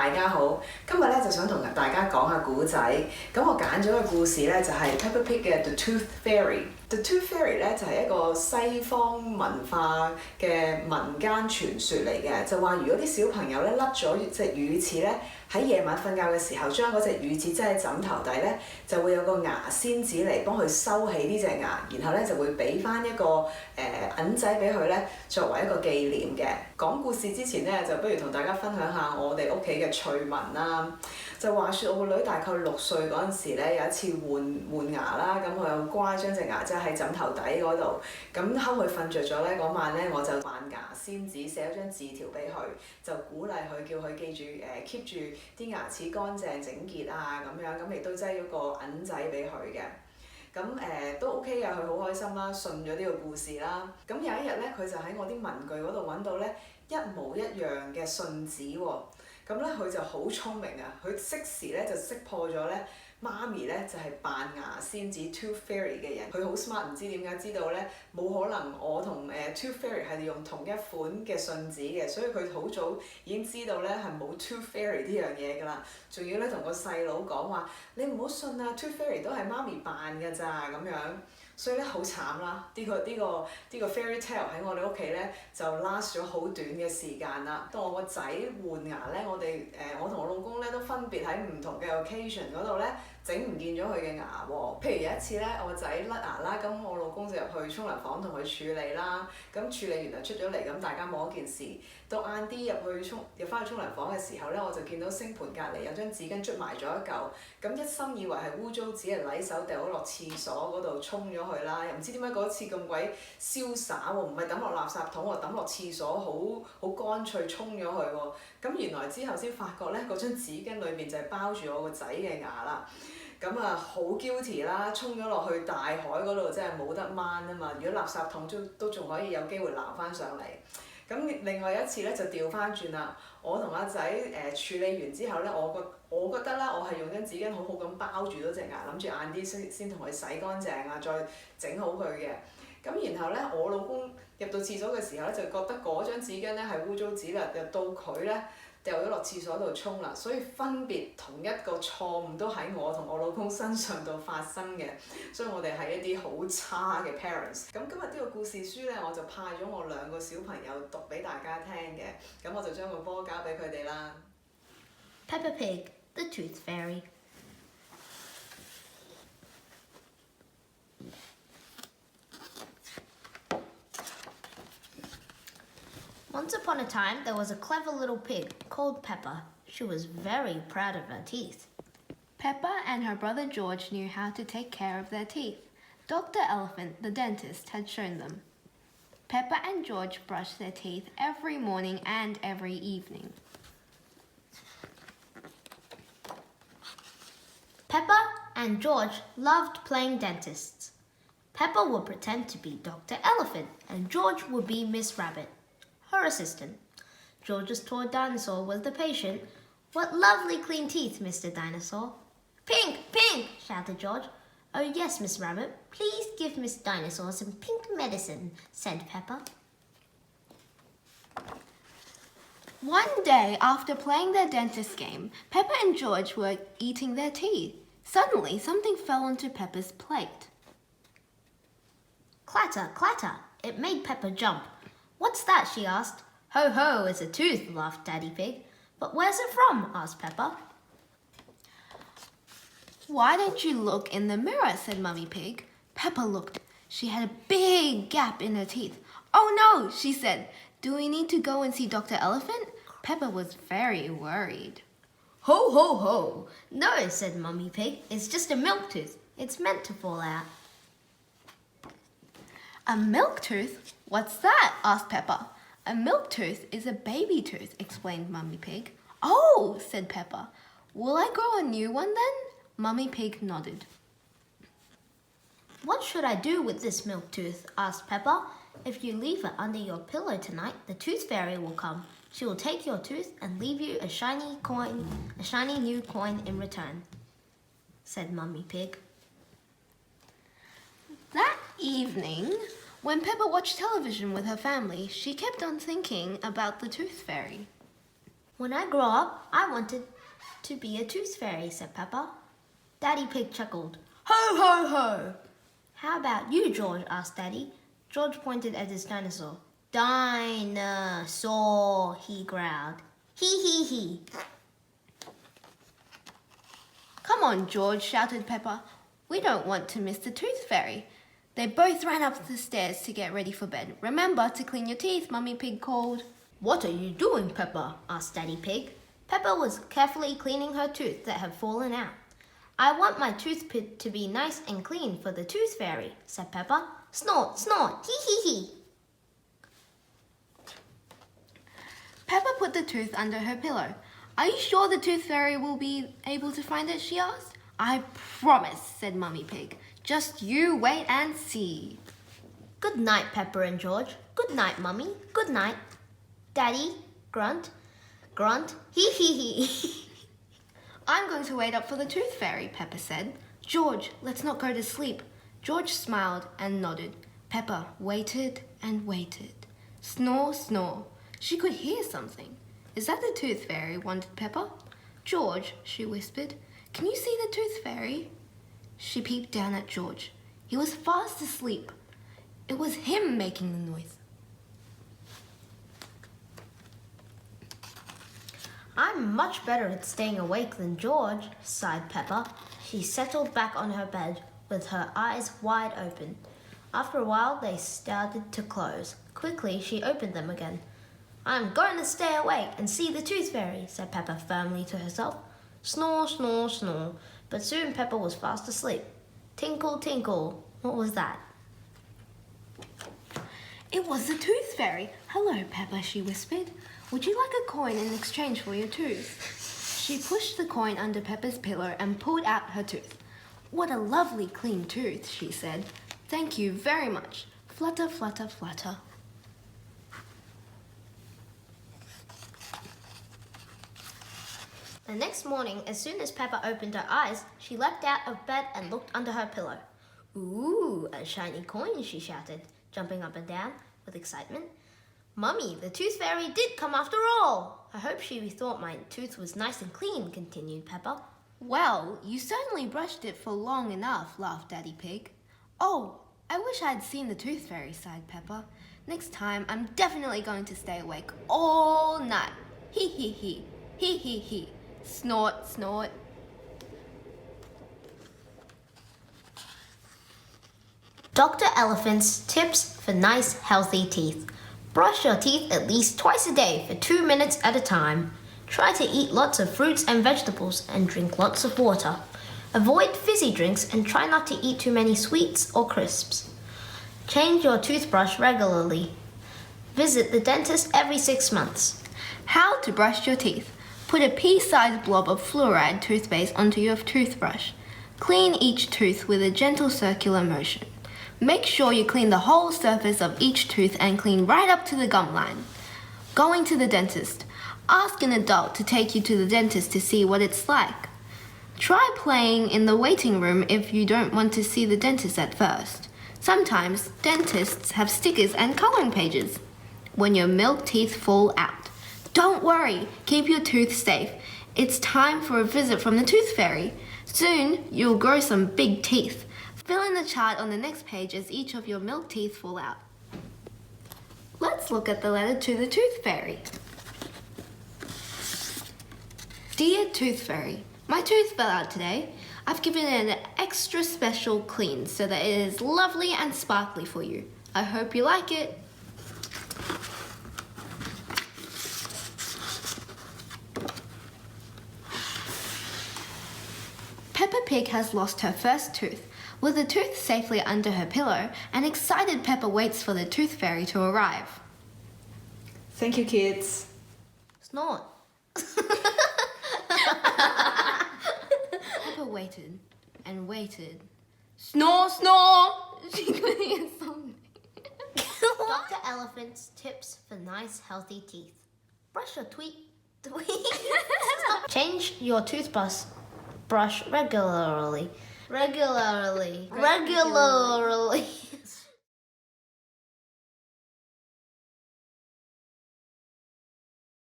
大家好，今日咧就想同大家講下古仔。咁我揀咗嘅故事咧就係 Peppa Pig 嘅 The Tooth Fairy。The Tooth Fairy 咧就係一個西方文化嘅民間傳說嚟嘅，就話如果啲小朋友咧甩咗隻乳齒咧，喺夜晚瞓覺嘅時候，將嗰隻乳齒擠喺枕頭底咧，就會有個牙仙子嚟幫佢收起呢隻牙，然後咧就會俾翻一個銀仔俾佢咧，作為一個紀念嘅。講故事之前咧，就不如同大家分享下我哋屋企嘅趣聞啦。就話説我個女大概6歲嗰陣時咧，有一次換牙啦，咁我又乖將隻牙擠喺枕頭底嗰度，咁睺佢瞓着咗咧，嗰晚咧我就扮牙仙子寫咗張字條俾佢，就鼓勵佢叫佢記住keep 住啲牙齒乾淨整潔啊咁樣，咁亦都擠咗個銀仔俾佢嘅。咁都 OK 嘅，佢好開心啦，信咗呢個故事啦。咁有一日咧，佢就喺我啲文具嗰度揾到咧一模一樣嘅信紙喎。咁咧佢就好聰明啊！佢即時咧就識破咗咧媽咪咧就係扮牙仙子 Tooth Fairy 嘅人。佢好 smart，唔知點解知道咧冇可能我同Tooth Fairy 係用同一款嘅信紙嘅，所以佢好早已經知道咧係冇 Tooth Fairy 呢樣嘢㗎啦。仲要咧同個細佬講話：你唔好信啊 ，Tooth Fairy 都係媽咪扮㗎咋咁樣。所以咧好慘啦！呢個 fairy tale 喺我哋屋企咧就 last 咗好短嘅時間啦。當我個仔換牙咧，我同我老公咧都分別喺唔同嘅 occasion 嗰度咧整唔見咗佢嘅牙喎。譬如有一次咧，我個仔甩牙啦，咁我老公就入去沖涼房同佢處理啦。咁處理完就出咗嚟，咁大家冇一件事。到晏啲入翻去沖涼房嘅時候咧，我就見到星盆隔離有張紙巾捽埋咗一嚿，咁一心以為係污糟紙，係禮手掉咗落廁所嗰度沖咗去啦，又唔知點解嗰次咁鬼瀟灑喎，唔係抌落垃圾桶喎，抌落廁所好乾脆沖咗去喎。咁原來之後先發覺咧，嗰張紙巾裏面就係包住我個仔嘅牙啦。咁啊好 guilty 啦，沖咗落去大海嗰度真係冇得掹啊嘛！如果垃圾桶都仲可以有機會撈翻上嚟。咁另外一次咧就調翻轉啦，我同阿仔處理完之後咧，我覺得啦，我係用張紙巾好好咁包住咗隻牙，諗住晏啲先同佢洗乾淨啊，再整好佢嘅。咁然後咧，我老公入到廁所嘅時候咧，就覺得嗰張紙巾咧係污糟紙啦，就到佢咧掉咗落廁所度沖啦，所以分別同一個錯誤都喺我同我老公身上度發生嘅，所以我哋係一啲好差嘅 parents。咁今日呢個故事書咧，我就派咗我2個小朋友讀俾大家聽嘅，咁我就將個波交俾佢哋啦。Peppa Pig, the Tooth Fairy. Once upon a time, there was a clever little pig called Peppa. She was very proud of her teeth. Peppa and her brother George knew how to take care of their teeth. Dr. Elephant, the dentist, had shown them. Peppa and George brushed their teeth every morning and every evening. Peppa and George loved playing dentists. Peppa would pretend to be Dr. Elephant and George would be Miss Rabbit, her assistant. George's toy dinosaur was the patient. "What lovely clean teeth, Mr. Dinosaur." "Pink, pink!" shouted George. "Oh yes, Miss Rabbit. Please give Miss Dinosaur some pink medicine," said Peppa. One day, after playing their dentist game, Peppa and George were eating their tea. Suddenly, something fell onto Peppa's plate. Clatter, clatter! It made Peppa jump. "What's that?" she asked. "Ho, ho, it's a tooth," laughed Daddy Pig. "But where's it from?" asked Peppa. "Why don't you look in the mirror?" said Mummy Pig. Peppa looked. She had a big gap in her teeth. "Oh no," she said. "Do we need to go and see Dr. Elephant?" Peppa was very worried. "Ho, ho, ho! No," said Mummy Pig. "It's just a milk tooth. It's meant to fall out." "A milk tooth? What's that?" asked Peppa. "A milk tooth is a baby tooth," explained Mummy Pig. "Oh," said Peppa. "Will I grow a new one then?" Mummy Pig nodded. "What should I do with this milk tooth?" asked Peppa. "If you leave it under your pillow tonight, the tooth fairy will come. She will take your tooth and leave you a shiny new coin in return," said Mummy Pig. That evening, when Peppa watched television with her family, she kept on thinking about the tooth fairy. When I grow up, I wanted to be a tooth fairy, said Peppa. Daddy Pig chuckled. Ho, ho, ho! How about you, George? Asked Daddy. George pointed at his dinosaur. Dinosaur, he growled. He. Come on, George, shouted Peppa. We don't want to miss the tooth fairy. They both ran up the stairs to get ready for bed. Remember to clean your teeth, Mummy Pig called. What are you doing, Peppa? Asked Daddy Pig. Peppa was carefully cleaning her tooth that had fallen out. I want my toothpick to be nice and clean for the tooth fairy, said Peppa. Snort, snort, he. Peppa put the tooth under her pillow. Are you sure the tooth fairy will be able to find it, she asked. I promise, said Mummy Pig. Just you wait and see. Good night, Peppa and George. Good night, Mummy. Good night. Daddy, grunt, grunt, he. I'm going to wait up for the tooth fairy, Peppa said. George, let's not go to sleep. George smiled and nodded. Peppa waited and waited. Snore, snore. She could hear something. Is that the tooth fairy? Wondered Peppa. George, she whispered, can you see the tooth fairy? She peeped down at George. He was fast asleep. It was him making the noise. I'm much better at staying awake than George, sighed Peppa. She settled back on her bed with her eyes wide open. After a while, they started to close. Quickly, she opened them again. I'm going to stay awake and see the tooth fairy, said Peppa firmly to herself. Snore, snore, snore. But soon Peppa was fast asleep. Tinkle, tinkle. What was that? It was the tooth fairy. Hello, Peppa, she whispered. Would you like a coin in exchange for your tooth? She pushed the coin under Peppa's pillow and pulled out her tooth. What a lovely clean tooth, she said. Thank you very much. Flutter, flutter, flutter. The next morning, as soon as Peppa opened her eyes, she leapt out of bed and looked under her pillow. Ooh, a shiny coin, she shouted, jumping up and down with excitement. Mummy, the tooth fairy did come after all. I hope she thought my tooth was nice and clean, continued Peppa. Well, you certainly brushed it for long enough, laughed Daddy Pig. Oh, I wish I had seen the tooth fairy, sighed Peppa. Next time, I'm definitely going to stay awake all night. He. Snort, snort. Dr. Elephant's tips for nice, healthy teeth. Brush your teeth at least twice a day for 2 minutes at a time. Try to eat lots of fruits and vegetables and drink lots of water. Avoid fizzy drinks and try not to eat too many sweets or crisps. Change your toothbrush regularly. Visit the dentist every 6 months. How to brush your teeth. Put a pea-sized blob of fluoride toothpaste onto your toothbrush. Clean each tooth with a gentle circular motion. Make sure you clean the whole surface of each tooth and clean right up to the gum line. Going to the dentist. Ask an adult to take you to the dentist to see what it's like. Try playing in the waiting room if you don't want to see the dentist at first. Sometimes dentists have stickers and coloring pages. When your milk teeth fall out. Don't worry, keep your tooth safe. It's time for a visit from the tooth fairy. Soon, you'll grow some big teeth. Fill in the chart on the next page as each of your milk teeth fall out. Let's look at the letter to the tooth fairy. Dear Tooth Fairy, my tooth fell out today. I've given it an extra special clean so that it is lovely and sparkly for you. I hope you like it. Peppa Pig has lost her first tooth. With the tooth safely under her pillow, an excited Peppa waits for the tooth fairy to arrive. Thank you, kids. Snort. Peppa waited and waited. Snore, snore! She couldn't hear something. Dr. Elephant's tips for nice, healthy teeth. Brush your Change your toothbrush regularly. Regularly.